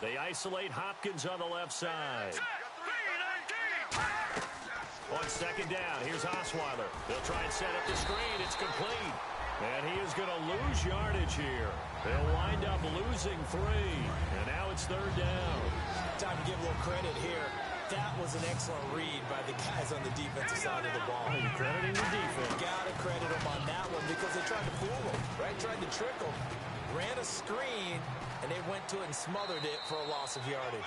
They isolate Hopkins on the left side. On second down, here's Osweiler. They'll try and set up the screen. It's complete. And he is going to lose yardage here. They'll wind up losing 3. And now it's third down. Time to give a little credit here. That was an excellent read by the guys on the defensive side of the ball. You're crediting the defense. Got to credit them on that one because they tried to fool them, right? Tried to trick them. Ran a screen, and they went to it and smothered it for a loss of yardage.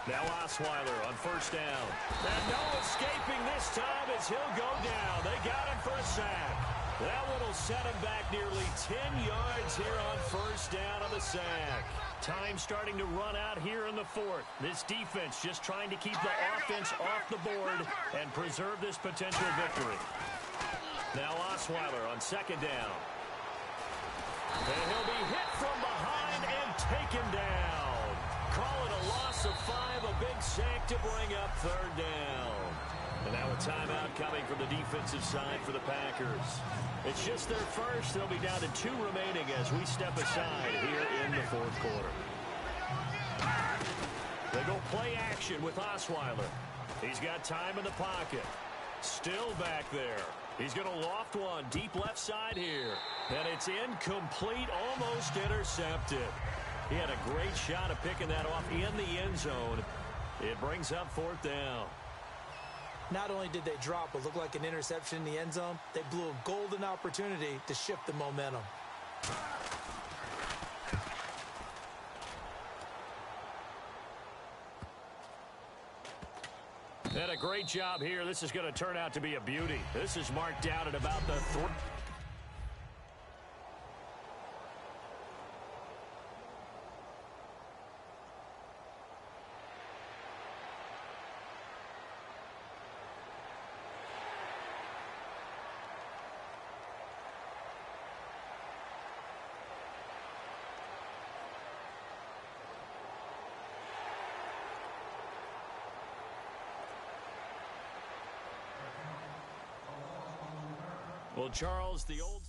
Now Osweiler on first down. And no escaping this time as he'll go down. They got him for a sack. That one will set him back nearly 10 yards here on first down on the sack. Time starting to run out here in the fourth. This defense just trying to keep the offense off the board and preserve this potential victory. Now Osweiler on second down. And he'll be hit from behind and taken down. Call it a loss of 5, a big sack to bring up third down. And now a timeout coming from the defensive side for the Packers. It's just their first. They'll be down to 2 remaining as we step aside here in the fourth quarter. They go play action with Osweiler. He's got time in the pocket. Still back there. He's going to loft one deep left side here. And it's incomplete, almost intercepted. He had a great shot of picking that off in the end zone. It brings up fourth down. Not only did they drop what looked like an interception in the end zone, they blew a golden opportunity to shift the momentum. And a great job here. This is going to turn out to be a beauty. This is marked out at about the 3. Well, Charles, the old...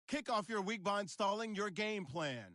Kick off your week by installing your game plan.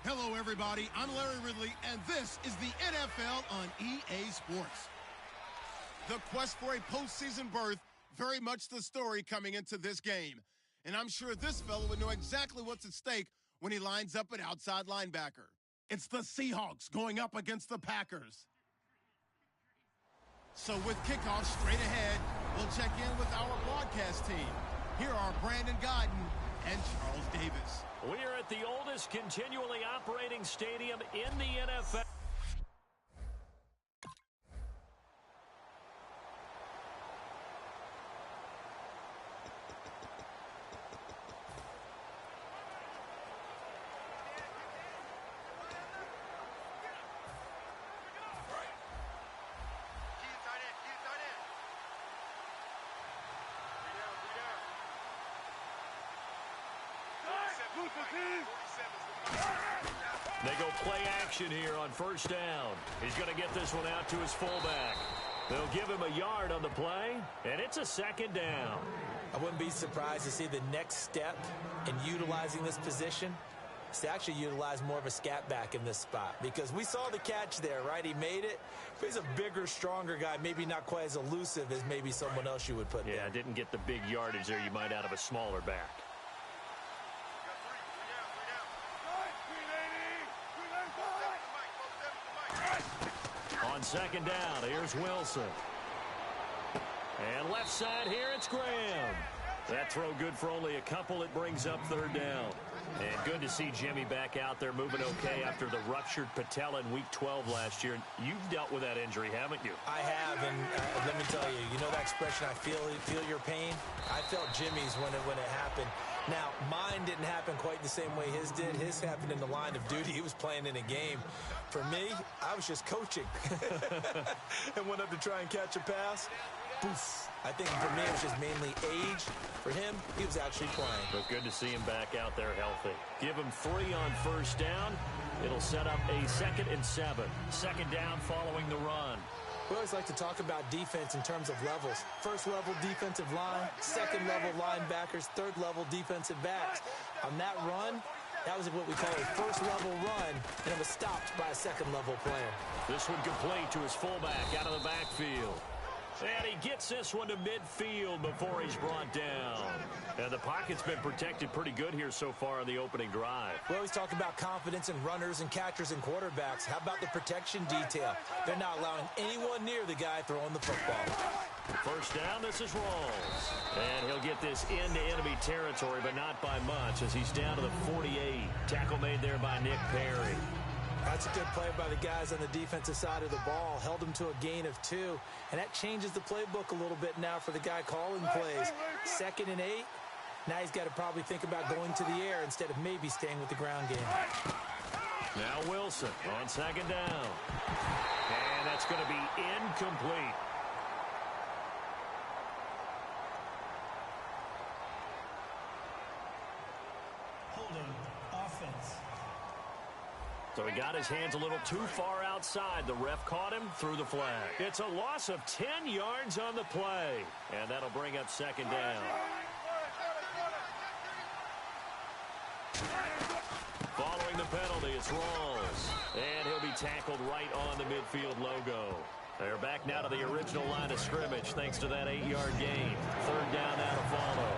Hello, everybody. I'm Larry Ridley, and this is the NFL on EA Sports. The quest for a postseason berth, very much the story coming into this game. And I'm sure this fellow would know exactly what's at stake when he lines up at outside linebacker. It's the Seahawks going up against the Packers. So with kickoff straight ahead, we'll check in with our broadcast team. Here are Brandon Godden and Charles Davis. We are at the oldest continually operating stadium in the NFL. They go play action here on first down. He's going to get this one out to his fullback. They'll give him a yard on the play, and it's a second down. I wouldn't be surprised to see the next step in utilizing this position is to actually utilize more of a scat back in this spot, because we saw the catch there, right? He made it, but he's a bigger, stronger guy, maybe not quite as elusive as maybe someone else you would put there. Yeah, didn't get the big yardage there you might out of a smaller back. On second down, here's Wilson. And left side here, it's Graham. That throw good for only a couple. It brings up third down. And good to see Jimmy back out there moving okay after the ruptured patella in Week 12 last year. You've dealt with that injury, haven't you? I have, and let me tell you, you know that expression, I feel your pain? I felt Jimmy's when it happened. Now, mine didn't happen quite the same way his did. His happened in the line of duty. He was playing in a game. For me, I was just coaching. And went up to try and catch a pass. Poof. I think for me, it was just mainly age. For him, he was actually playing. But good to see him back out there healthy. Give him 3 on first down. It'll set up a 2nd and 7. Second down following the run. We always like to talk about defense in terms of levels. First level defensive line, second level linebackers, third level defensive backs. On that run, that was what we call a first level run. And and was stopped by a second-level player. This one complete to his fullback out of the backfield. And he gets this one to midfield before he's brought down. And the pocket's been protected pretty good here so far in the opening drive. We always talk about confidence in runners and catchers and quarterbacks. How about the protection detail? They're not allowing anyone near the guy throwing the football. First down, this is Rawls. And he'll get this into enemy territory, but not by much as he's down to the 48. Tackle made there by Nick Perry. That's a good play by the guys on the defensive side of the ball. Held him to a gain of 2. And that changes the playbook a little bit now for the guy calling plays. 2nd and 8. Now he's got to probably think about going to the air instead of maybe staying with the ground game. Now Wilson on 2nd down. And that's going to be incomplete. Holding offense. So he got his hands a little too far outside. The ref caught him, threw the flag. It's a loss of 10 yards on the play. And that'll bring up 2nd down. Following the penalty, it's Rawls. And he'll be tackled right on the midfield logo. They're back now to the original line of scrimmage thanks to that 8-yard gain. 3rd down now to follow.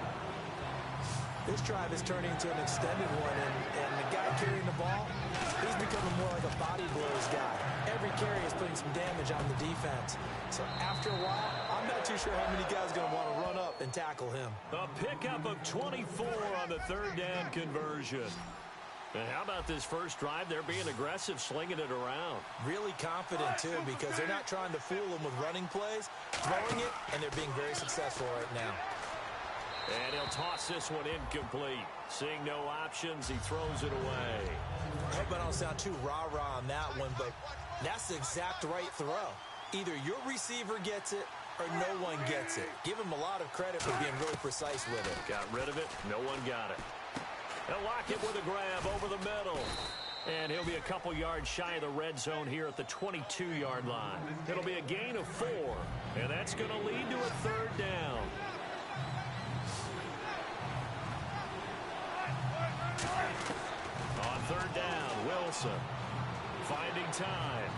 This drive is turning into an extended one, and the guy carrying the ball, he's becoming more like a body blows guy. Every carry is putting some damage on the defense. So after a while, I'm not too sure how many guys are going to want to run up and tackle him. A pickup of 24 on the 3rd down conversion. And how about this first drive? They're being aggressive, slinging it around. Really confident, too, because they're not trying to fool them with running plays, throwing it, and they're being very successful right now. And he'll toss this one incomplete. Seeing no options, he throws it away. I hope I don't sound too rah-rah on that one, but that's the exact right throw. Either your receiver gets it or no one gets it. Give him a lot of credit for being really precise with it. Got rid of it. No one got it. He'll lock it with a grab over the middle. And he'll be a couple yards shy of the red zone here at the 22-yard line. It'll be a gain of 4. And that's going to lead to a 3rd down. On 3rd down, Wilson finding time.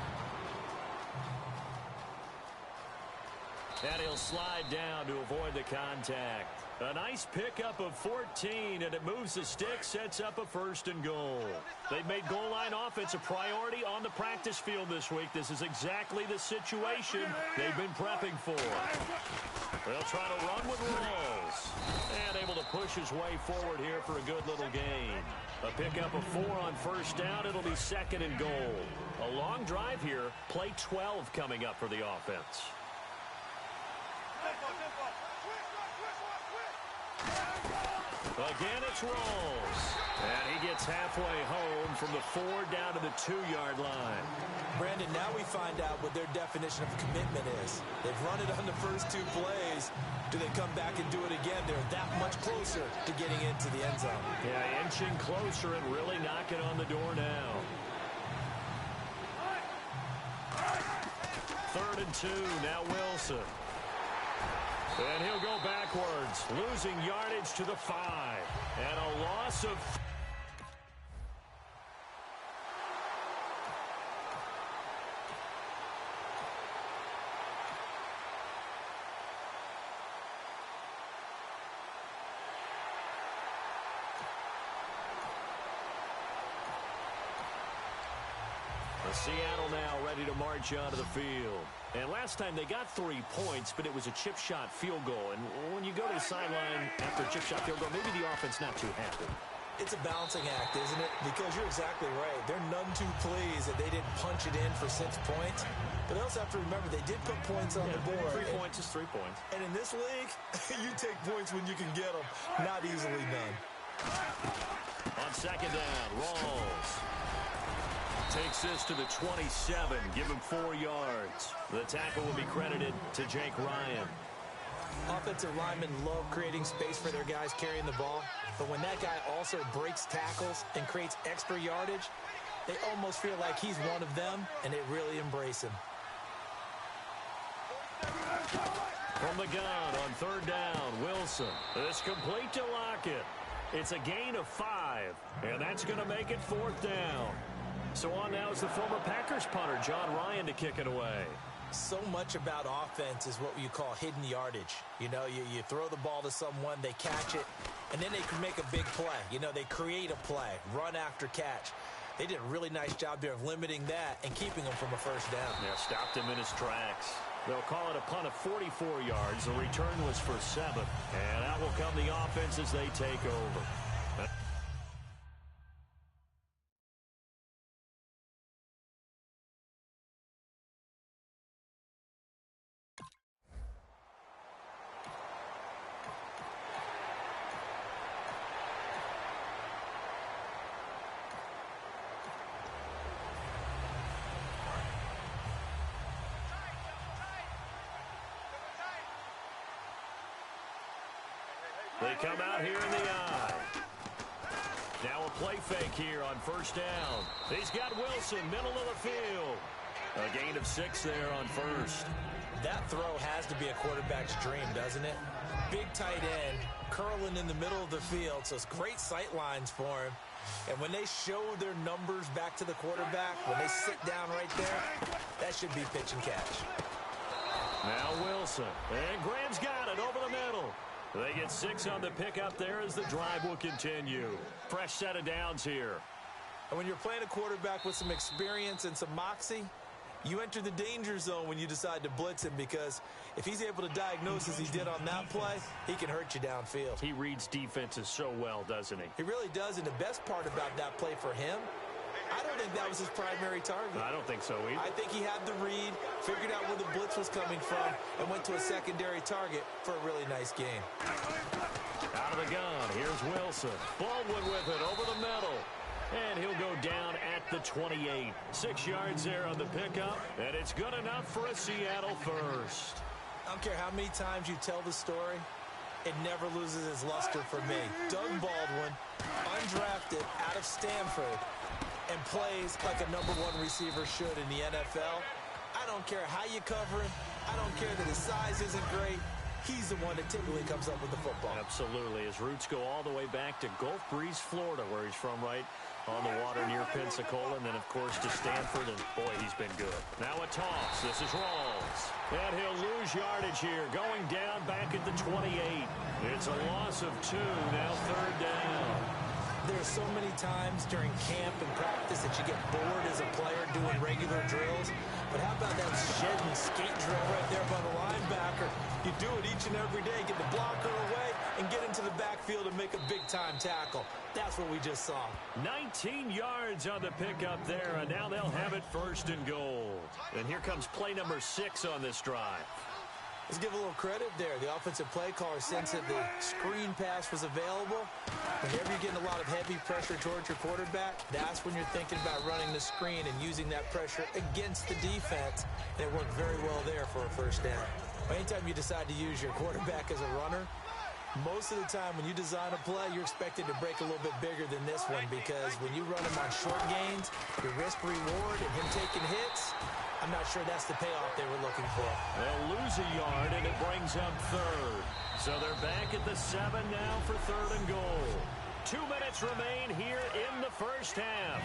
And he'll slide down to avoid the contact. A nice pickup of 14, and it moves the stick, sets up a 1st and goal. They've made goal line offense a priority on the practice field this week. This is exactly the situation they've been prepping for. They'll try to run with Rawls. And able to push his way forward here for a good little gain. A pickup of 4 on 1st down. It'll be 2nd and goal. A long drive here. Play 12 coming up for the offense. Again, it's Rawls. And he gets halfway home from the 4 down to the 2-yard line. Brandon, now we find out what their definition of commitment is. They've run it on the first 2 plays. Do they come back and do it again? They're that much closer to getting into the end zone. Yeah, inching closer and really knocking on the door now. 3rd and 2, now Wilson. And he'll go backwards, losing yardage to the 5. And a loss of... Seattle now ready to march onto the field. And last time they got 3 points, but it was a chip shot field goal. And when you go to the sideline after a chip shot field goal, maybe the offense not too happy. It's a balancing act, isn't it? Because you're exactly right. They're none too pleased that they didn't punch it in for 6 points. But they also have to remember they did put points on the board. 3 points is 3 points. And in this league, you take points when you can get them. Not easily done. On 2nd down, Rawls takes this to the 27, give him 4 yards. The tackle will be credited to Jake Ryan. Offensive linemen love creating space for their guys carrying the ball, but when that guy also breaks tackles and creates extra yardage, they almost feel like he's one of them, and they really embrace him. From the gun on 3rd down, Wilson. It's complete to Lockett. It's a gain of 5, and that's going to make it 4th down. So on allows the former Packers punter, John Ryan, to kick it away. So much about offense is what you call hidden yardage. You know, you throw the ball to someone, they catch it, and then they can make a big play. You know, they create a play, run after catch. They did a really nice job there of limiting that and keeping him from a first down. Yeah, stopped him in his tracks. They'll call it a punt of 44 yards. The return was for 7. And out will come the offense as they take over. They come out here in the eye. Now a play fake here on first down. He's got Wilson, middle of the field. A gain of 6 there on first. That throw has to be a quarterback's dream, doesn't it? Big tight end, curling in the middle of the field, so it's great sight lines for him. And when they show their numbers back to the quarterback, when they sit down right there, that should be pitch and catch. Now Wilson, and Graham's got it over the middle. They get 6 on the pickup there as the drive will continue. Fresh set of downs here. And when you're playing a quarterback with some experience and some moxie, you enter the danger zone when you decide to blitz him, because if he's able to diagnose as he did on that play, he can hurt you downfield. He reads defenses so well, doesn't he? He really does, and the best part about that play for him, I don't think that was his primary target. I don't think so either. I think he had the read, figured out where the blitz was coming from, and went to a secondary target for a really nice game. Out of the gun, here's Wilson. Baldwin with it over the middle. And he'll go down at the 28. 6 yards there on the pickup, and it's good enough for a Seattle first. I don't care how many times you tell the story, it never loses its luster for me. Doug Baldwin, undrafted out of Stanford, and plays like a #1 receiver should in the NFL. I don't care how you cover him. I don't care that his size isn't great. He's the one that typically comes up with the football. Absolutely. His roots go all the way back to Gulf Breeze, Florida, where he's from, right on the water near Pensacola, and then, of course, to Stanford, and, boy, he's been good. Now a toss. This is Rawls. And he'll lose yardage here, going down back at the 28. It's a loss of 2, now 3rd down. There's so many times during camp and practice that you get bored as a player doing regular drills. But how about that shed and skate drill right there by the linebacker? You do it each and every day, get the blocker away, and get into the backfield and make a big-time tackle. That's what we just saw. 19 yards on the pickup there, and now they'll have it 1st and goal. And here comes play number 6 on this drive. Let's give a little credit there. The offensive play caller sensed that the screen pass was available. Whenever you're getting a lot of heavy pressure towards your quarterback, that's when you're thinking about running the screen and using that pressure against the defense. And it worked very well there for a 1st down. Anytime you decide to use your quarterback as a runner, most of the time when you design a play, you're expected to break a little bit bigger than this one, because when you run him on short gains, your risk reward and him taking hits, I'm not sure that's the payoff they were looking for. They'll lose a yard, and it brings up 3rd. So they're back at the 7 now for 3rd and goal. 2 minutes remain here in the first half.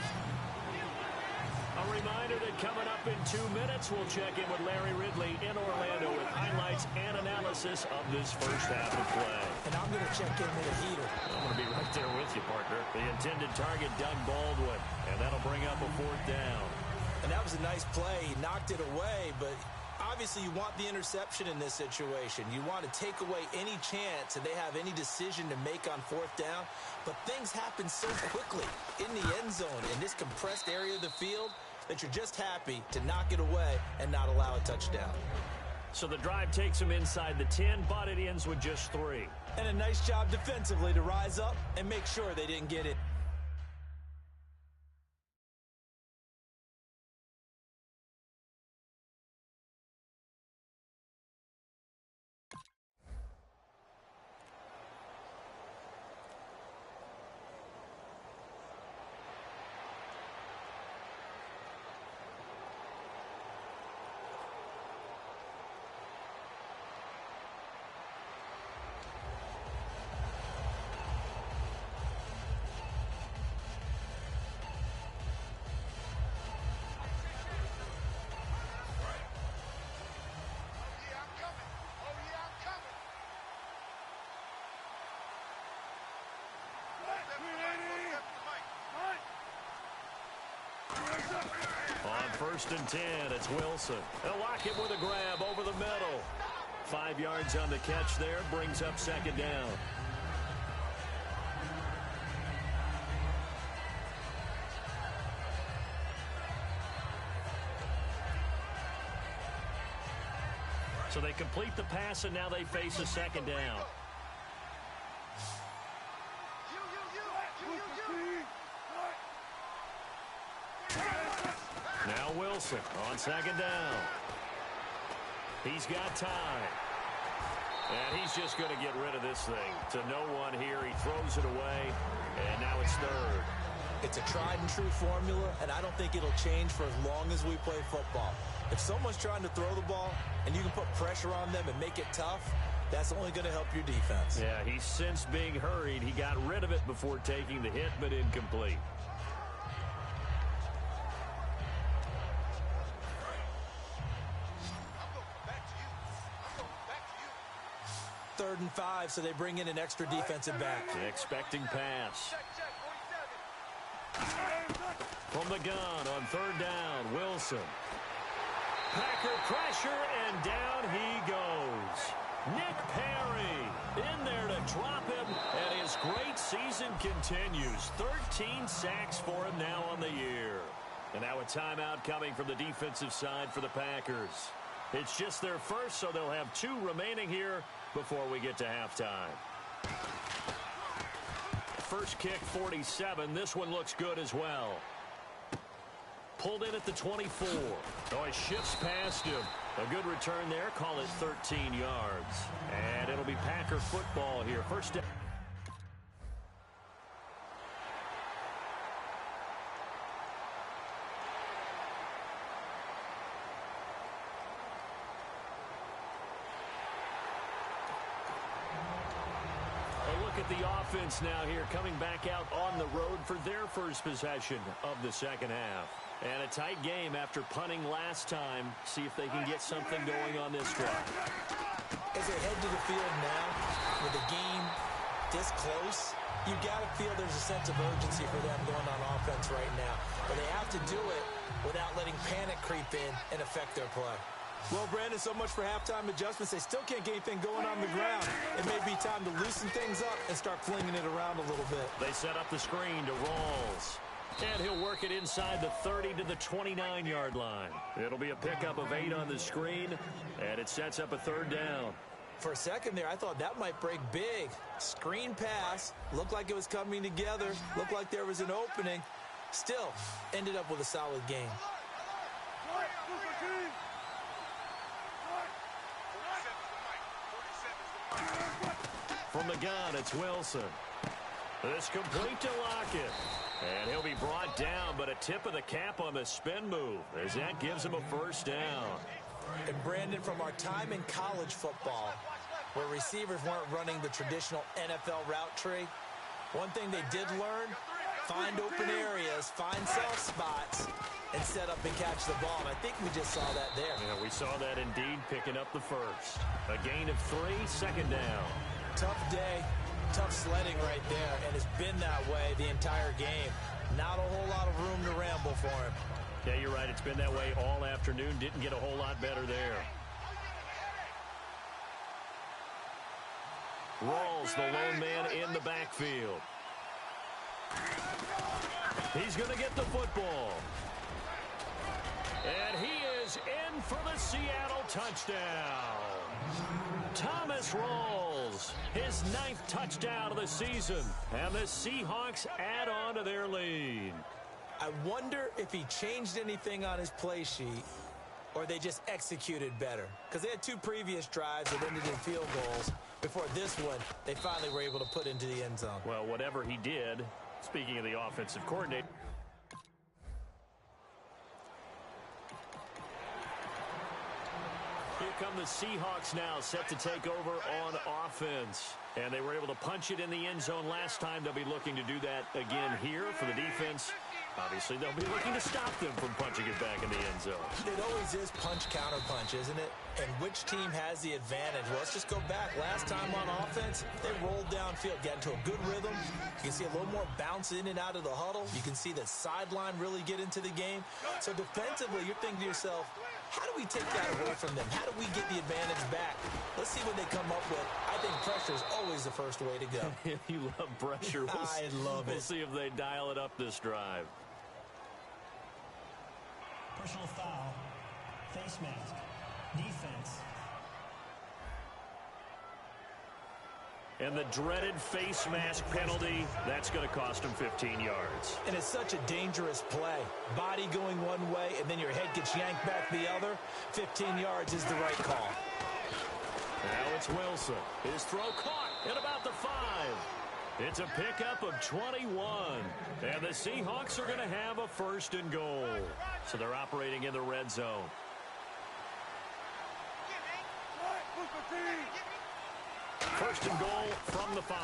A reminder that coming up in 2 minutes, we'll check in with Larry Ridley in Orlando with highlights and analysis of this first half of play. And I'm going to check in with a heater. I'm going to be right there with you, partner. The intended target, Doug Baldwin, and that'll bring up a 4th down. And that was a nice play. He knocked it away, but obviously you want the interception in this situation. You want to take away any chance that they have any decision to make on 4th down. But things happen so quickly in the end zone in this compressed area of the field that you're just happy to knock it away and not allow a touchdown. So the drive takes them inside the 10, but it ends with just 3. And a nice job defensively to rise up and make sure they didn't get it. On 1st and 10, it's Wilson. They'll lock it with a grab over the middle. 5 yards on the catch there, brings up 2nd down. So they complete the pass, and now they face a 2nd down. Now Wilson on 2nd down. He's got time. And he's just going to get rid of this thing. To no one here. He throws it away, and now it's 3rd. It's a tried-and-true formula, and I don't think it'll change for as long as we play football. If someone's trying to throw the ball, and you can put pressure on them and make it tough, that's only going to help your defense. Yeah, he's since being hurried. He got rid of it before taking the hit, but incomplete. 3rd and 5, so they bring in an extra defensive back. Expecting pass. From the gun on 3rd down, Wilson. Packer pressure, and down he goes. Nick Perry in there to drop him, and his great season continues. 13 sacks for him now on the year. And now a timeout coming from the defensive side for the Packers. It's just their first, so they'll have 2 remaining here before we get to halftime. First kick, 47. This one looks good as well. Pulled in at the 24. Oh, he shifts past him. A good return there. Call it 13 yards. And it'll be Packer football here. First down. At the offense now here, coming back out on the road for their first possession of the 2nd half. And a tight game after punting last time. See if they can get something going on this drive. As they head to the field now, with the game this close, you got to feel there's a sense of urgency for them going on offense right now. But they have to do it without letting panic creep in and affect their play. Well, Brandon, so much for halftime adjustments. They still can't get anything going on the ground. It may be time to loosen things up and start flinging it around a little bit. They set up the screen to Rawls. And he'll work it inside the 30 to the 29-yard line. It'll be a pickup of 8 on the screen, and it sets up a 3rd down. For a second there, I thought that might break big. Screen pass. Looked like it was coming together. Looked like there was an opening. Still, ended up with a solid game. From the gun, it's Wilson. This complete to Lockett. And he'll be brought down, but a tip of the cap on the spin move, as that gives him a 1st down. And Brandon, from our time in college football, where receivers weren't running the traditional NFL route tree, one thing they did learn, find open areas, find soft spots, and set up and catch the ball. And I think we just saw that there. Yeah, we saw that indeed, picking up the 1st. A gain of 3, 2nd down. Tough day, tough sledding right there, and it's been that way the entire game. Not a whole lot of room to ramble for him. Yeah, you're right. It's been that way all afternoon. Didn't get a whole lot better there. Rawls, the lone man in the backfield. He's going to get the football. And he is in for the Seattle touchdown. Thomas Rawls, his 9th touchdown of the season. And the Seahawks add on to their lead. I wonder if he changed anything on his play sheet or they just executed better. Because they had 2 previous drives that ended in field goals. Before this one, they finally were able to put into the end zone. Well, whatever he did, speaking of the offensive coordinator. Here come the Seahawks now, set to take over on offense. And they were able to punch it in the end zone last time. They'll be looking to do that again here for the defense. Obviously, they'll be looking to stop them from punching it back in the end zone. It always is punch, counter punch, isn't it? And which team has the advantage? Well, let's just go back. Last time on offense, they rolled downfield, got into a good rhythm. You can see a little more bounce in and out of the huddle. You can see the sideline really get into the game. So defensively, you're thinking to yourself, how do we take that away from them? How do we get the advantage back? Let's see what they come up with. I think pressure is always the first way to go. You love pressure. I love it. We'll see if they dial it up this drive. Personal foul. Face mask. Defense. And the dreaded face mask penalty, that's going to cost him 15 yards. And it's such a dangerous play. Body going one way, and then your head gets yanked back the other. 15 yards is the right call. Now it's Wilson. His throw caught at about the 5. It's a pickup of 21. And the Seahawks are going to have a 1st and goal. So they're operating in the red zone. First and goal from the 5.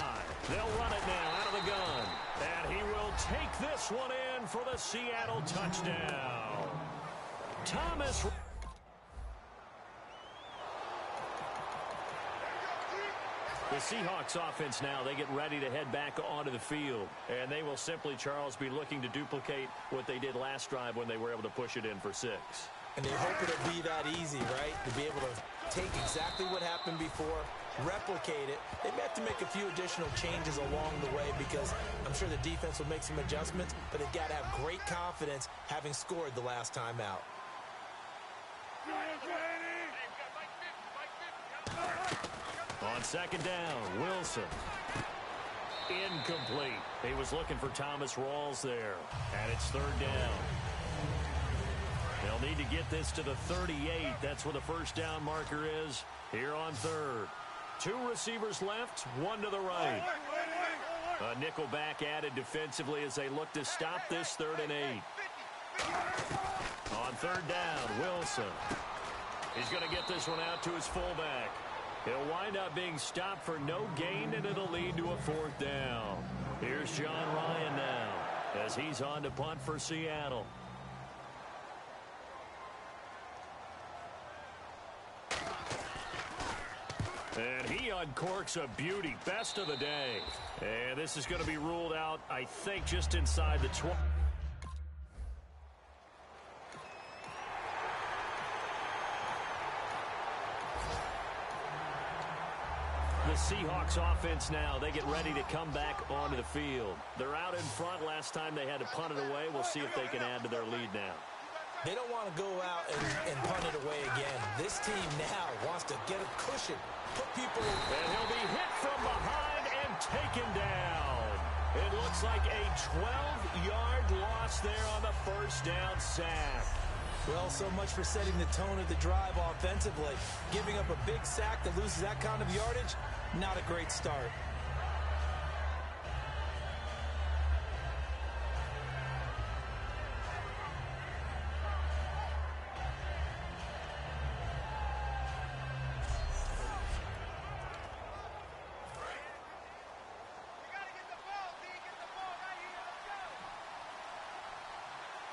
They'll run it now out of the gun. And he will take this one in for the Seattle touchdown. Thomas. The Seahawks offense now, they get ready to head back onto the field. And they will simply, Charles, be looking to duplicate what they did last drive when they were able to push it in for 6. And they hope it'll be that easy, right? To be able to take exactly what happened before, replicate it. They may have to make a few additional changes along the way because I'm sure the defense will make some adjustments, but they've got to have great confidence having scored the last time out. On second down, Wilson. Incomplete. He was looking for Thomas Rawls there. And it's 3rd down. They'll need to get this to the 38. That's where the first down marker is here on 3rd. 2 receivers left, 1 to the right. A nickel back added defensively as they look to stop this 3rd and 8. On 3rd down, Wilson. He's going to get this one out to his fullback. He'll wind up being stopped for no gain, and it'll lead to a 4th down. Here's John Ryan now as he's on to punt for Seattle. And he uncorks a beauty. Best of the day. And this is going to be ruled out, I think, just inside the 20. The Seahawks offense now, they get ready to come back onto the field. They're out in front. Last time they had to punt it away. We'll see if they can add to their lead now. They don't want to go out and punt it away again. This team now wants to get a cushion, put people in. And he'll be hit from behind and taken down. It looks like a 12-yard loss there on the first down sack. Well, so much for setting the tone of the drive offensively. Giving up a big sack that loses that kind of yardage, not a great start.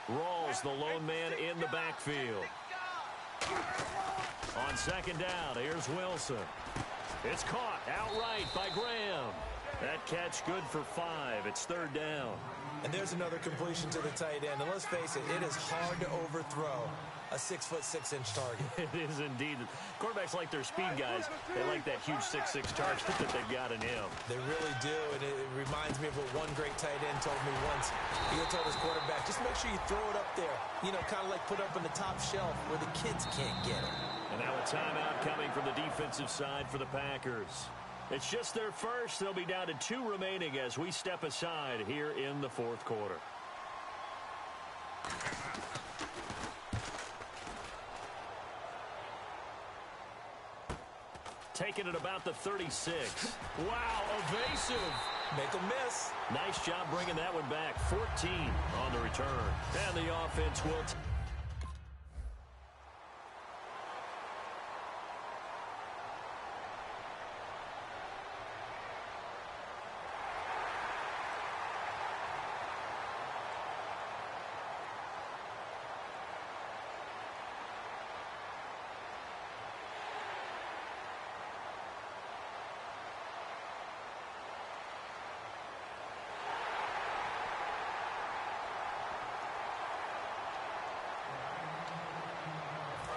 Rawls, the lone man in the backfield. On second down, here's Wilson. It's caught outright by Graham. That catch good for 5. It's 3rd down. And there's another completion to the tight end. And let's face it, it is hard to overthrow a 6'6" target. It is indeed. Quarterbacks like their speed guys. They like that huge 6'6" target that they've got in him. They really do, and it reminds me of what one great tight end told me once. He told his quarterback, just make sure you throw it up there. You know, kind of like put up on the top shelf where the kids can't get it. And now a timeout coming from the defensive side for the Packers. It's just their first. They'll be down to 2 remaining as we step aside here in the 4th quarter. Taking it about the 36. Wow, evasive. Make them miss. Nice job bringing that one back. 14 on the return. And the offense will...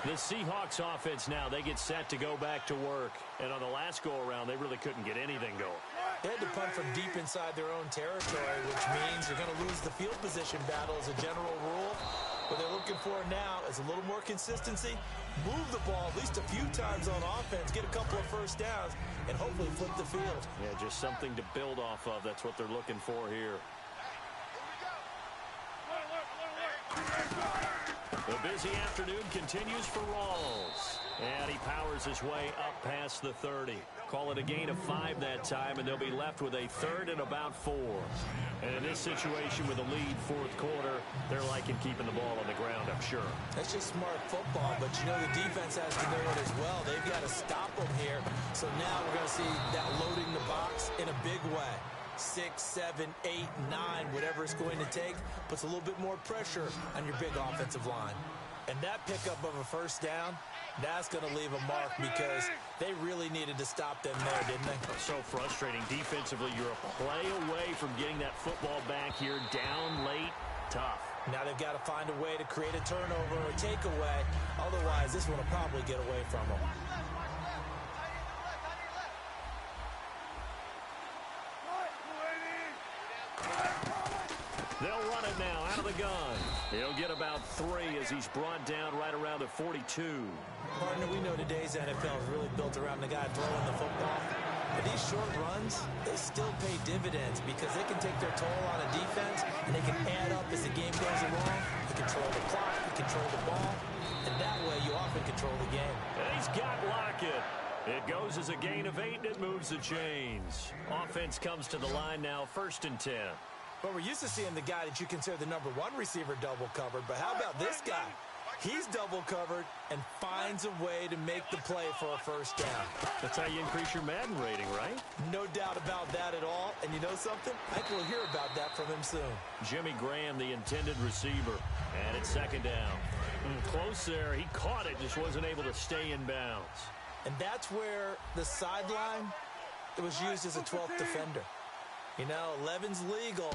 The Seahawks offense now, they get set to go back to work. And on the last go-around, they really couldn't get anything going. They had to punt from deep inside their own territory, which means you're going to lose the field position battle as a general rule. What they're looking for now is a little more consistency, move the ball at least a few times on offense, get a couple of first downs, and hopefully flip the field. Yeah, just something to build off of. That's what they're looking for here. The busy afternoon continues for Rawls. And he powers his way up past the 30. Call it a gain of 5 that time, and they'll be left with a 3rd and about 4. And in this situation with a lead fourth quarter, they're liking keeping the ball on the ground, I'm sure. That's just smart football, but you know the defense has to know it as well. They've got to stop them here. So now we're going to see that loading the box in a big way. 6, 7, 8, 9, whatever it's going to take, puts a little bit more pressure on your big offensive line. And that pickup of a first down, that's going to leave a mark because they really needed to stop them there, didn't they? So frustrating. Defensively, you're a play away from getting that football back here. Down late, tough. Now they've got to find a way to create a turnover or takeaway. Otherwise, this one will probably get away from them. They'll run it now out of the gun. He'll get about 3 as he's brought down right around the 42. Partner, we know today's NFL is really built around the guy throwing the football. But these short runs, they still pay dividends because they can take their toll on a defense and they can add up as the game goes along. You control the clock, you control the ball, and that way you often control the game. And he's got Lockett. It goes as a gain of 8, and it moves the chains. Offense comes to the line now, 1st and 10. But we're used to seeing the guy that you consider the number 1 receiver double covered. But how about this guy? He's double covered and finds a way to make the play for a first down. That's how you increase your Madden rating, right? No doubt about that at all. And you know something? I think we'll hear about that from him soon. Jimmy Graham, the intended receiver. And it's 2nd down. Close there. He caught it, just wasn't able to stay in bounds. And that's where the sideline, it was used as a 12th defender. You know, 11's legal.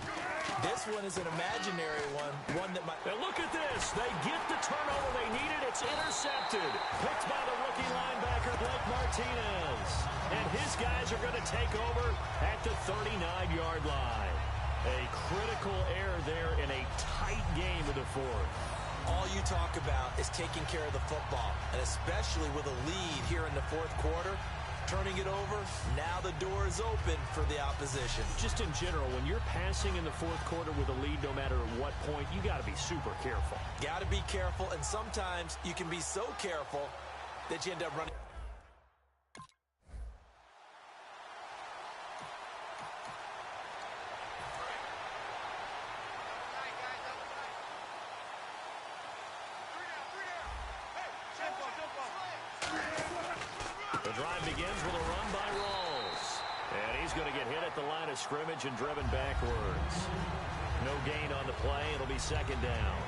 This one is an imaginary one that might... And look at this. They get the turnover they needed. It's intercepted. Picked by the rookie linebacker, Blake Martinez. And his guys are going to take over at the 39-yard line. A critical error there in a tight game of the fourth. All you talk about is taking care of the football, and especially with a lead here in the fourth quarter. Turning it over, now the door is open for the opposition. Just in general, when you're passing in the fourth quarter with a lead, no matter at what point, you got to be super careful. Got to be careful, and sometimes you can be so careful that you end up running. The drive begins with a run by Rawls. And he's going to get hit at the line of scrimmage and driven backwards. No gain on the play. It'll be 2nd down.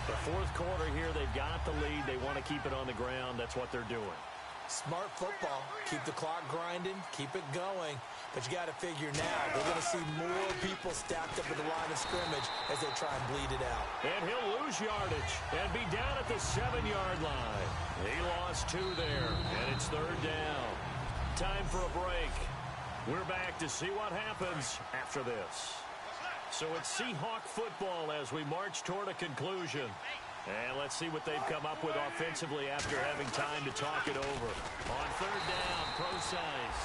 The fourth quarter here, they've got the lead. They want to keep it on the ground. That's what they're doing. Smart football. Keep the clock grinding. Keep it going. But you got to figure now, they're going to see more people stacked up at the line of scrimmage as they try and bleed it out. And he'll lose yardage and be down at the 7-yard line. He lost 2 there, and it's 3rd down. Time for a break. We're back to see what happens after this. So it's Seahawk football as we march toward a conclusion. And let's see what they've come up with offensively after having time to talk it over. On 3rd down, Procise.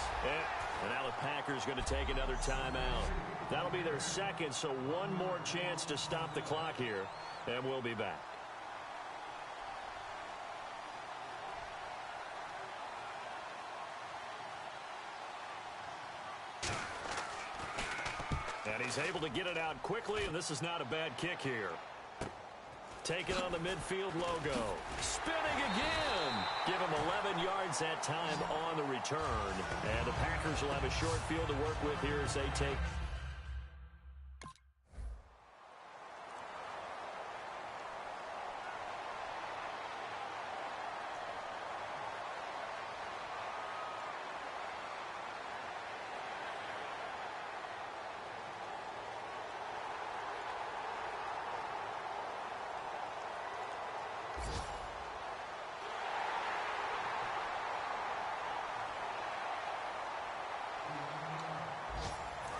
And now the Packers going to take another timeout. That'll be their 2nd, so one more chance to stop the clock here, and we'll be back. And he's able to get it out quickly, and this is not a bad kick here. Taking on the midfield logo. Spinning again. Give him 11 yards that time on the return. And the Packers will have a short field to work with here as they take...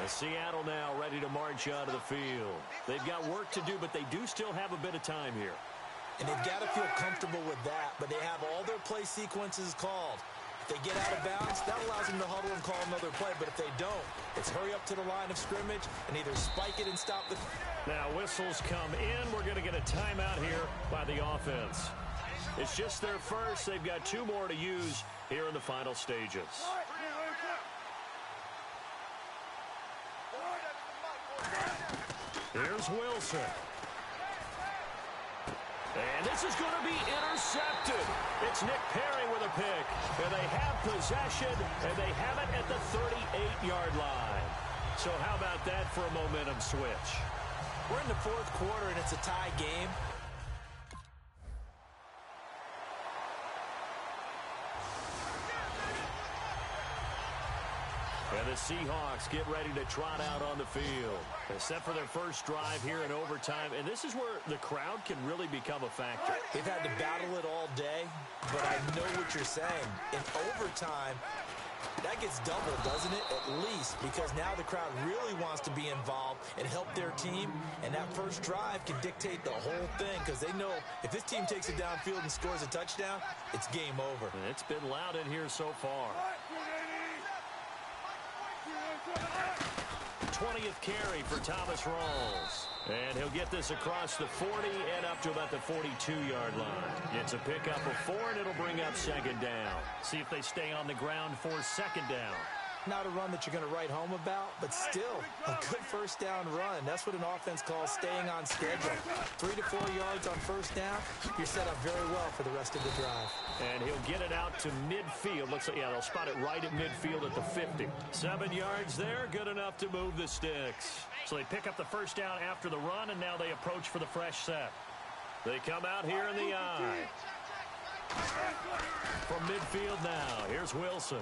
Seattle now ready to march onto the field. They've got work to do, but they do still have a bit of time here. And they've got to feel comfortable with that, but they have all their play sequences called. If they get out of bounds, that allows them to huddle and call another play, but if they don't, it's hurry up to the line of scrimmage and either spike it and stop the... Now whistles come in. We're going to get a timeout here by the offense. It's just their first. They've got 2 more to use here in the final stages. Here's Wilson. And this is going to be intercepted. It's Nick Perry with a pick. And they have possession, and they have it at the 38-yard line. So how about that for a momentum switch? We're in the 4th quarter, and it's a tie game. And the Seahawks get ready to trot out on the field. They're set for their first drive here in overtime, and this is where the crowd can really become a factor. They've had to battle it all day, but I know what you're saying. In overtime, that gets doubled, doesn't it? At least, because now the crowd really wants to be involved and help their team, and that first drive can dictate the whole thing because they know if this team takes it downfield and scores a touchdown, it's game over. And it's been loud in here so far. 20th carry for Thomas Rawls. And he'll get this across the 40 and up to about the 42-yard line. It's a pickup of 4, and it'll bring up 2nd down. See if they stay on the ground for 2nd down. Not a run that you're going to write home about, but still a good first down run. That's what an offense calls staying on schedule. 3 to 4 yards on first down, you're set up very well for the rest of the drive. And he'll get it out to midfield. Looks like, yeah, they'll spot it right at midfield at the 50. 7 yards there, good enough to move the sticks. So they pick up the first down after the run, and now they approach for the fresh set. They come out here in the eye. From midfield now, here's Wilson.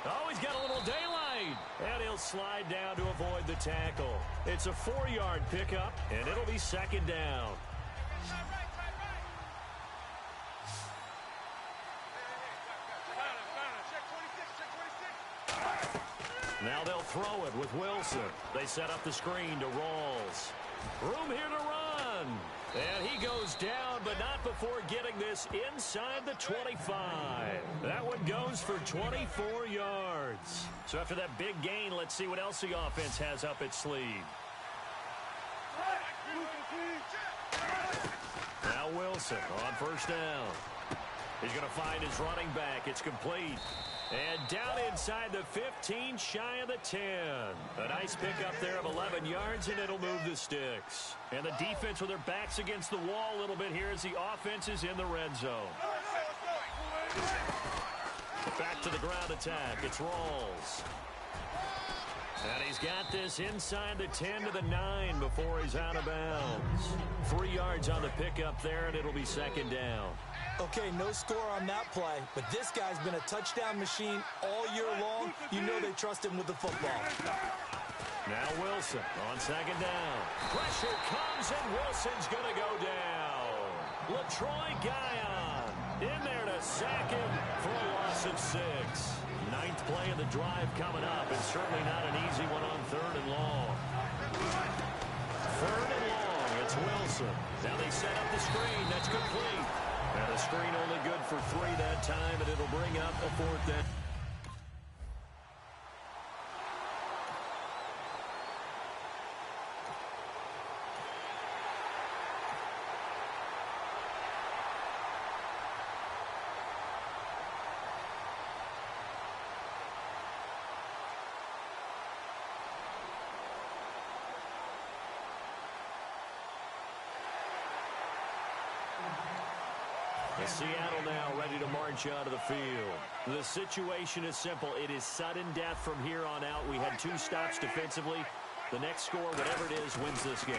Oh, he's got a little daylight. And he'll slide down to avoid the tackle. It's a 4-yard pickup, and it'll be 2nd down. Now they'll throw it with Wilson. They set up the screen to Rawls. Room here to run. And he goes down, but not before getting this inside the 25. That one goes for 24 yards. So after that big gain, let's see what else the offense has up its sleeve. Now Wilson on first down. He's going to find his running back. It's complete. And down inside the 15, shy of the 10. A nice pickup there of 11 yards, and it'll move the sticks. And the defense with their backs against the wall a little bit here as the offense is in the red zone. Back to the ground attack. It's Rawls. And he's got this inside the 10 to the 9 before he's out of bounds. 3 yards on the pickup there, and it'll be 2nd down. Okay, no score on that play, but this guy's been a touchdown machine all year long. You know they trust him with the football. Now Wilson on 2nd down. Pressure comes, and Wilson's going to go down. LaTroy Guion in there to sack him for a loss of 6. 9th play of the drive coming up, and certainly not an easy one on 3rd and long. 3rd and long, it's Wilson. Now they set up the screen. That's complete. And the screen only good for 3 that time, and it'll bring up a 4th down. Seattle now ready to march out of the field. The situation is simple. It is sudden death from here on out. We had 2 stops defensively. The next score, whatever it is, wins this game.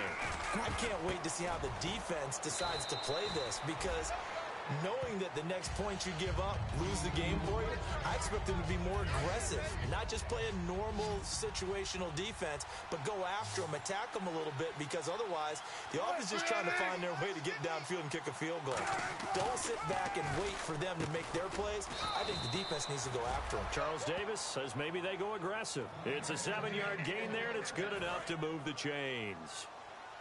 I can't wait to see how the defense decides to play this because Knowing that the next point you give up, lose the game for you, I expect them to be more aggressive, not just play a normal situational defense, but go after them, attack them a little bit, because otherwise the offense is just trying to find their way to get downfield and kick a field goal. Don't sit back and wait for them to make their plays. I think the defense needs to go after them. Charles Davis says maybe they go aggressive. It's a 7-yard gain there, and it's good enough to move the chains.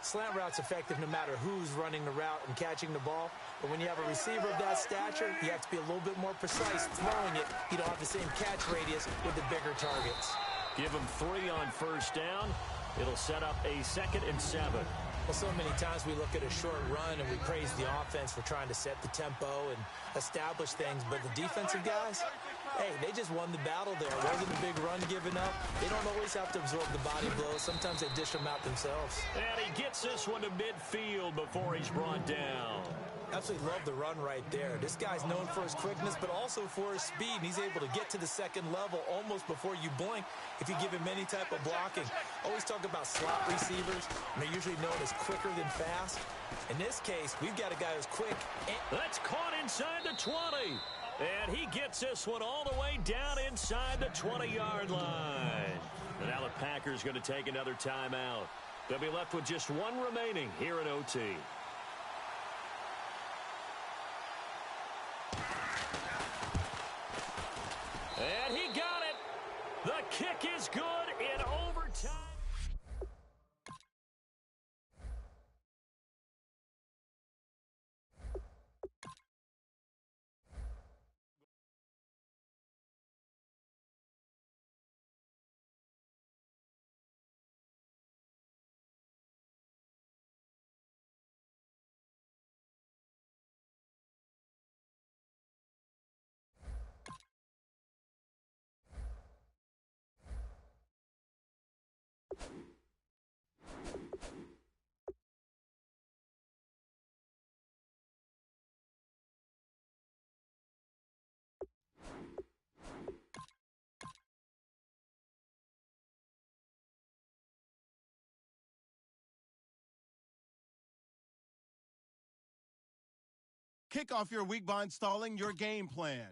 Slant route's effective no matter who's running the route and catching the ball. But when you have a receiver of that stature, you have to be a little bit more precise throwing it. You don't have the same catch radius with the bigger targets. Give them 3 on first down. It'll set up a 2nd and 7. Well, so many times we look at a short run and we praise the offense for trying to set the tempo and establish things. But the defensive guys, hey, they just won the battle there. It wasn't a big run given up. They don't always have to absorb the body blows. Sometimes they dish them out themselves. And he gets this one to midfield before he's brought down. Absolutely love the run right there. This guy's known for his quickness, but also for his speed. And he's able to get to the second level almost before you blink if you give him any type of blocking. Always talk about slot receivers, and they're usually known as quicker than fast. In this case, we've got a guy who's quick. That's caught inside the 20. And he gets this one all the way down inside the 20-yard line. And now the Packers going to take another timeout. They'll be left with just one remaining here in OT. And he got it. The kick is good in overtime. Kick off your week by installing your game plan.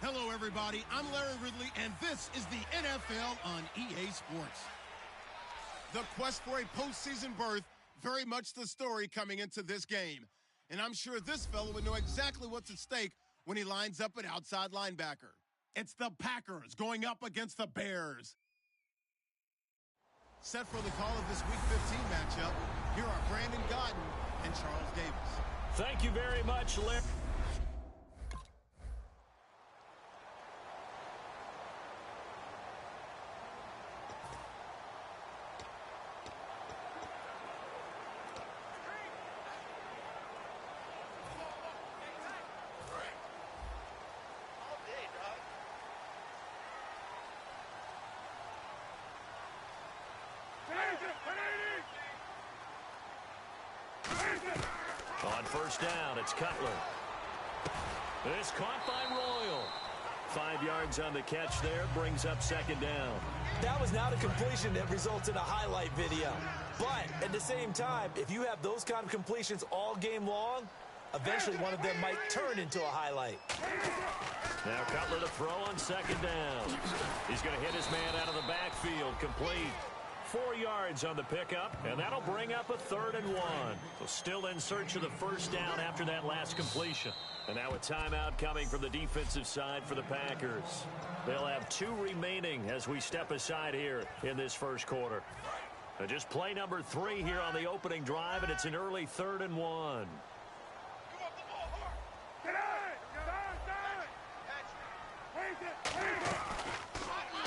Hello, everybody. I'm Larry Ridley, and this is the NFL on EA Sports. The quest for a postseason berth, very much the story coming into this game. And I'm sure this fellow would know exactly what's at stake when he lines up at outside linebacker. It's the Packers going up against the Bears. Set for the call of this Week 15 matchup, here are Brandon Godden and Charles Davis. Thank you very much, Larry. On first down, it's Cutler. It's caught by Royal. 5 yards on the catch there, brings up second down. That was not a completion that results in a highlight video. But at the same time, if you have those kind of completions all game long, eventually one of them might turn into a highlight. Now Cutler to throw on second down. He's going to hit his man out of the backfield, complete. 4 yards on the pickup, and that'll bring up a 3rd and 1. So still in search of the first down after that last completion. And now a timeout coming from the defensive side for the Packers. They'll have 2 remaining as we step aside here in this first quarter. Just play number 3 here on the opening drive, and it's an early 3rd and 1.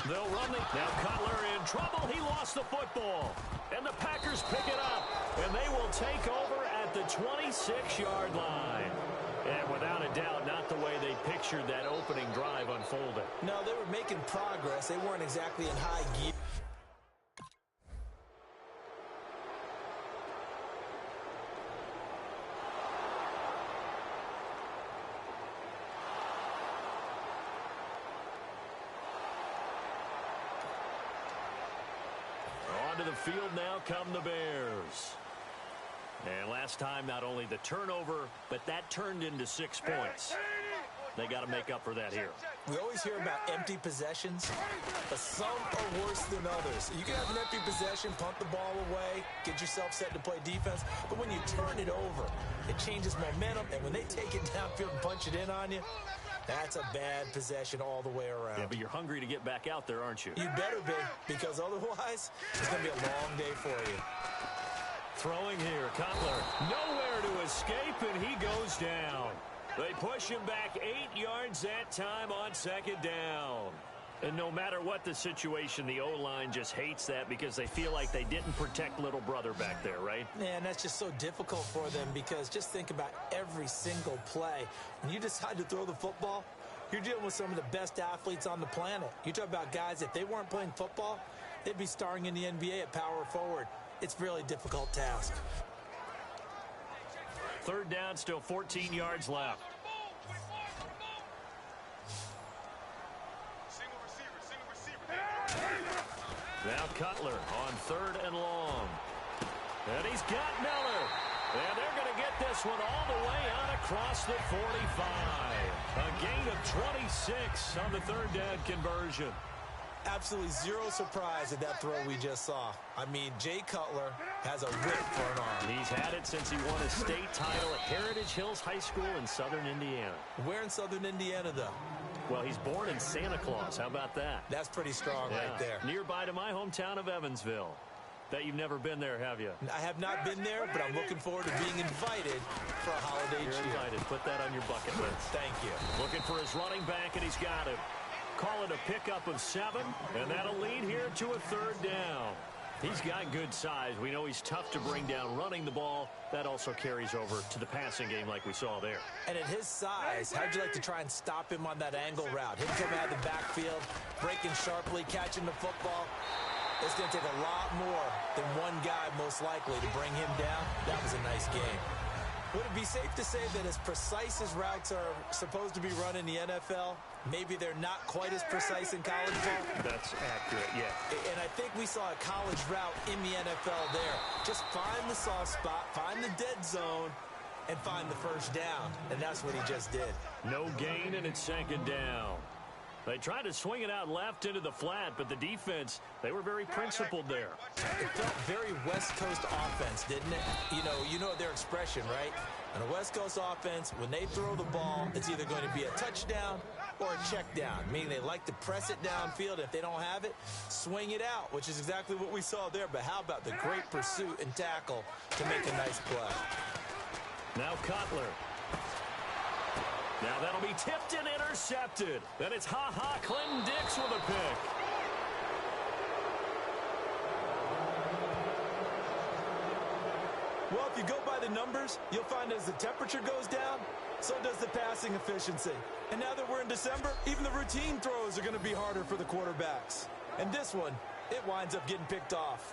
They'll run the... Now Cutler in trouble. He lost the football. And the Packers pick it up. And they will take over at the 26-yard line. And without a doubt, not the way they pictured that opening drive unfolding. No, they were making progress. They weren't exactly in high gear. Onto the field now come the Bears. And last time, not only the turnover, but that turned into 6 points. They got to make up for that here. We always hear about empty possessions, but some are worse than others. You can have an empty possession, punt the ball away, get yourself set to play defense, but when you turn it over, it changes momentum, and when they take it downfield and punch it in on you, that's a bad possession all the way around. Yeah, but you're hungry to get back out there, aren't you? You better be, because otherwise, it's going to be a long day for you. Throwing here, Cutler. Nowhere to escape, and he goes down. They push him back 8 yards that time on second down. And no matter what the situation, the O-line just hates that because they feel like they didn't protect little brother back there, right? Man, that's just so difficult for them because just think about every single play. When you decide to throw the football, you're dealing with some of the best athletes on the planet. You talk about guys, if they weren't playing football, they'd be starring in the NBA at power forward. It's a really difficult task. Third down, still 14 yards left. Now Cutler on 3rd and long. And he's got Miller. And they're going to get this one all the way out across the 45. A gain of 26 on the 3rd down conversion. Absolutely zero surprise at that throw we just saw. I mean, Jay Cutler has a whip for an arm. He's had it since he won a state title at Heritage Hills High School in southern Indiana. Where in southern Indiana, though? Well, he's born in Santa Claus. How about that? That's pretty strong right there. Nearby to my hometown of Evansville. Bet you've never been there, have you? I have not been there, but I'm looking forward to being invited for a holiday cheer. You're invited. Put that on your bucket list. Thank you. Looking for his running back, and he's got him. Call it a pickup of 7, and that'll lead here to a 3rd down. He's got good size. We know he's tough to bring down running the ball. That also carries over to the passing game like we saw there. And at his size, how'd you like to try and stop him on that angle route? Him coming out of the backfield, breaking sharply, catching the football. It's going to take a lot more than one guy, most likely, to bring him down. That was a nice game. Would it be safe to say that as precise as routes are supposed to be run in the NFL, maybe they're not quite as precise in college ball? That's accurate, yeah. And I think we saw a college route in the NFL there. Just find the soft spot, find the dead zone, and find the first down. And that's what he just did. No gain, and it's 2nd down. They tried to swing it out left into the flat, but the defense, they were very principled there. It felt very West Coast offense, didn't it? You know their expression, right? On a West Coast offense, when they throw the ball, it's either going to be a touchdown or a check down, meaning they like to press it downfield. If they don't have it, swing it out, which is exactly what we saw there. But how about the great pursuit and tackle to make a nice play? Now Cutler. Now that'll be tipped and intercepted. Then it's Clinton Dix with a pick. Well, if you go by the numbers, you'll find as the temperature goes down, so does the passing efficiency. And now that we're in December, even the routine throws are going to be harder for the quarterbacks. And this one, it winds up getting picked off.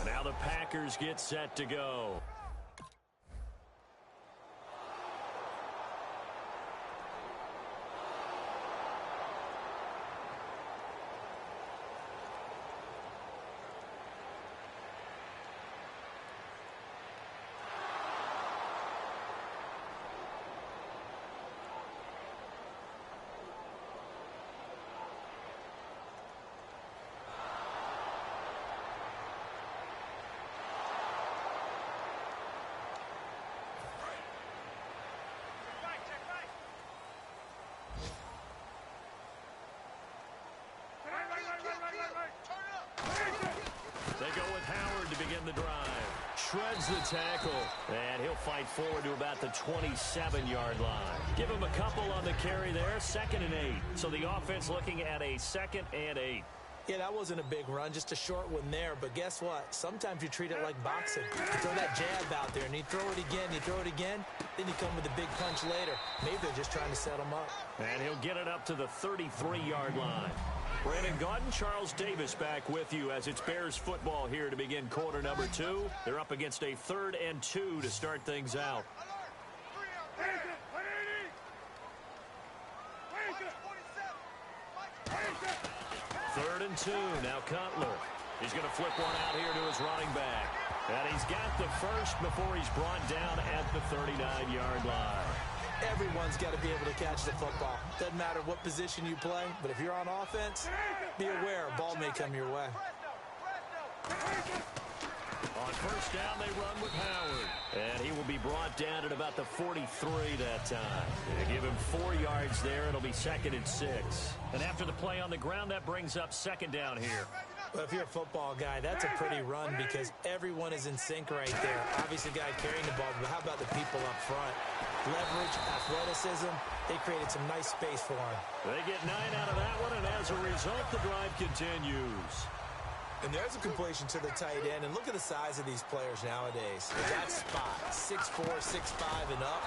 Now the Packers get set to go. They go with Howard to begin the drive. Shreds the tackle, and he'll fight forward to about the 27-yard line. Give him a couple on the carry there, 2nd and 8. So the offense looking at a 2nd and 8. Yeah, that wasn't a big run, just a short one there. But guess what? Sometimes you treat it like boxing. You throw that jab out there, and you throw it again, then you come with a big punch later. Maybe they're just trying to set him up. And he'll get it up to the 33-yard line. Brandon Gaudin, Charles Davis back with you as it's Bears football here to begin quarter number 2. They're up against a 3rd and 2 to start things out. 3rd and 2. Now Cutler. He's going to flip one out here to his running back. And he's got the first before he's brought down at the 39-yard line. Everyone's got to be able to catch the football. Doesn't matter what position you play, but if you're on offense, be aware a ball may come your way. On first down, they run with Howard. And he will be brought down at about the 43 that time. They give him 4 yards there. It'll be 2nd and 6. And after the play on the ground, that brings up 2nd down here. Well, if you're a football guy, that's a pretty run because everyone is in sync right there. Obviously, the guy carrying the ball, but how about the people up front? Leverage, athleticism, they created some nice space for him. They get 9 out of that one, and as a result, the drive continues. And there's a completion to the tight end. And look at the size of these players nowadays. At that spot, 6'4", 6'5", and up.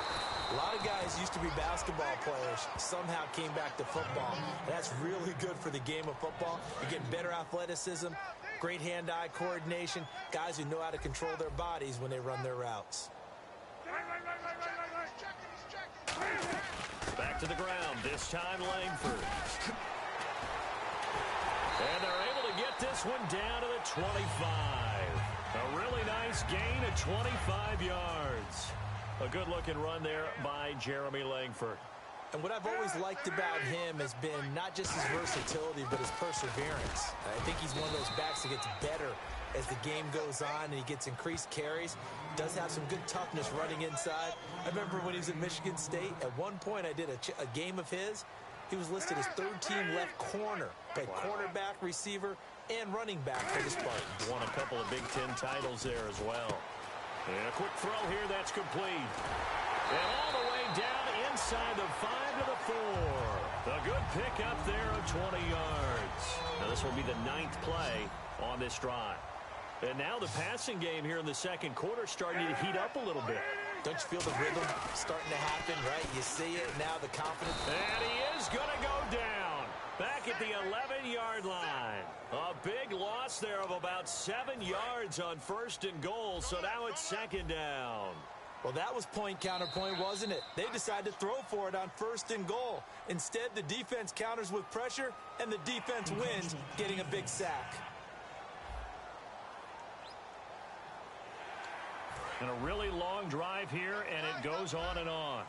A lot of guys used to be basketball players, somehow came back to football. That's really good for the game of football. You're getting better athleticism, great hand-eye coordination, guys who know how to control their bodies when they run their routes. Back to the ground, this time Langford. And they're able to get this one down to the 25. A really nice gain of 25 yards. A good-looking run there by Jeremy Langford. And what I've always liked about him has been not just his versatility, but his perseverance. I think he's one of those backs that gets better as the game goes on and he gets increased carries. Does have some good toughness running inside. I remember when he was at Michigan State, at one point I did a game of his. He was listed as 3rd-team left corner, played cornerback, receiver, and running back for the Spartans. Won a couple of Big Ten titles there as well. And a quick throw here, that's complete. And all the way down inside the 5 to the 4. A good pick up there of 20 yards. Now this will be the 9th play on this drive. And now the passing game here in the second quarter starting to heat up a little bit. Don't you feel the rhythm starting to happen, right? You see it now, the confidence. And he is going to go down. Back at the 11-yard line. A big loss there of about 7 yards on 1st and goal, so now it's 2nd down. Well, that was point counterpoint, wasn't it? They decided to throw for it on 1st and goal. Instead, the defense counters with pressure, and the defense wins, getting a big sack. And a really long drive here, and it goes on and on.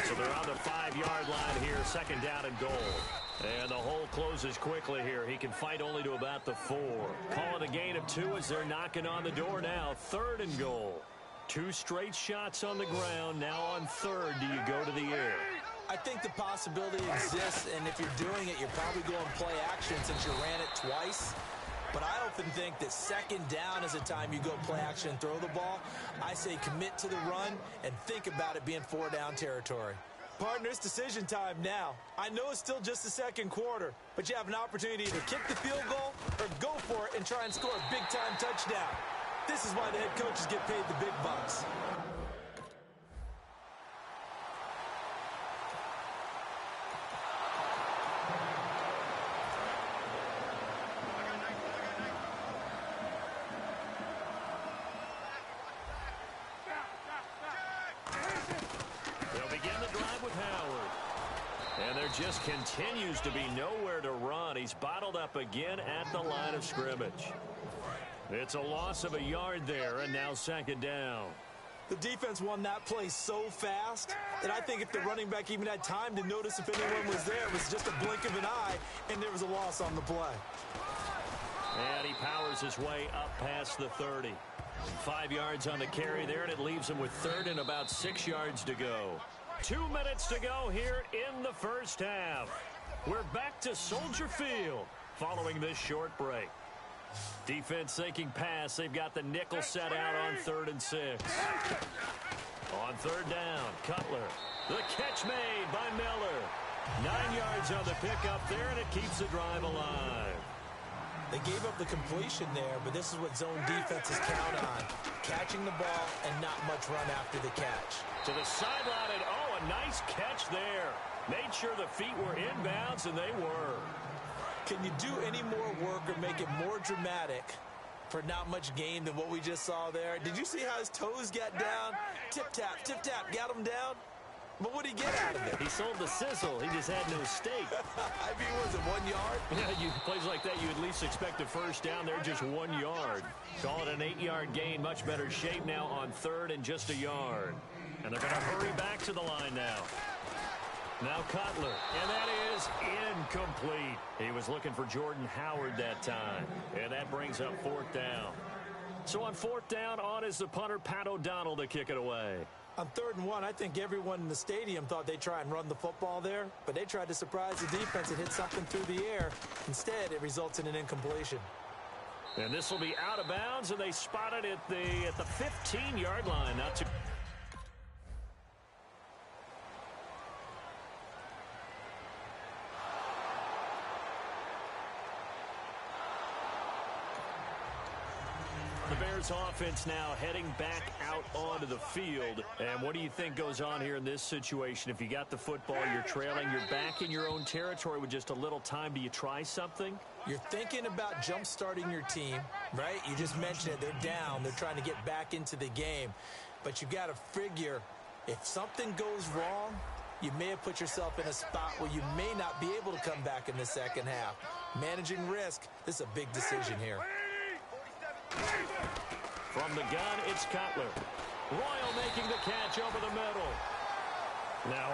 So they're on the 5-yard line here, 2nd down and goal. And the hole closes quickly here. He can fight only to about the 4. Call it a gain of 2 as they're knocking on the door now. 3rd and goal. 2 straight shots on the ground. Now on 3rd, do you go to the air? I think the possibility exists, and if you're doing it, you're probably going play action since you ran it twice. But I often think that 2nd down is a time you go play action and throw the ball. I say commit to the run and think about it being 4-down territory. Partner, it's decision time now. I know it's still just the second quarter, but you have an opportunity to either kick the field goal or go for it and try and score a big-time touchdown. This is why the head coaches get paid the big bucks. just continues to be nowhere to run. He's bottled up again at the line of scrimmage. It's a loss of a yard there, and now second down. The defense won that play so fast that I think if the running back even had time to notice if anyone was there, it was just a blink of an eye, and there was a loss on the play. And he powers his way up past the 30. 5 yards on the carry there, and it leaves him with third and about 6 yards to go. 2 minutes to go here in the first half. We're back to Soldier Field following this short break. Defense thinking pass. They've got the nickel set out on 3rd and 6. On 3rd down, Cutler. The catch made by Miller. 9 yards on the pickup there, and it keeps the drive alive. They gave up the completion there, but this is what zone defenses count on. Catching the ball and not much run after the catch. To the sideline, and a nice catch there. Made sure the feet were inbounds, and they were. Can you do any more work or make it more dramatic for not much gain than what we just saw there? Did you see how his toes got down? Tip-tap, got him down. But what did he get out of it? He sold the sizzle. He just had no steak. I mean, was it 1 yard? Yeah, plays like that, you at least expect a first down there, just 1 yard. Call it an 8-yard gain, much better shape now on 3rd and just a yard. And they're going to hurry back to the line now. Now Cutler, and that is incomplete. He was looking for Jordan Howard that time, and that brings up 4th down. So on 4th down, on is the punter, Pat O'Donnell, to kick it away. On 3rd and 1, I think everyone in the stadium thought they'd try and run the football there, but they tried to surprise the defense and hit something through the air. Instead, it results in an incompletion. And this will be out of bounds, and they spot it at the 15-yard line. Not too... The Bears offense now heading back out onto the field. And what do you think goes on here in this situation? If you got the football, you're trailing, you're back in your own territory with just a little time. Do you try something? You're thinking about jump-starting your team, right? You just mentioned it. They're down. They're trying to get back into the game. But you got to figure if something goes wrong, you may have put yourself in a spot where you may not be able to come back in the second half. Managing risk, this is a big decision here. From the gun, it's Cutler. Royal making the catch over the middle. Now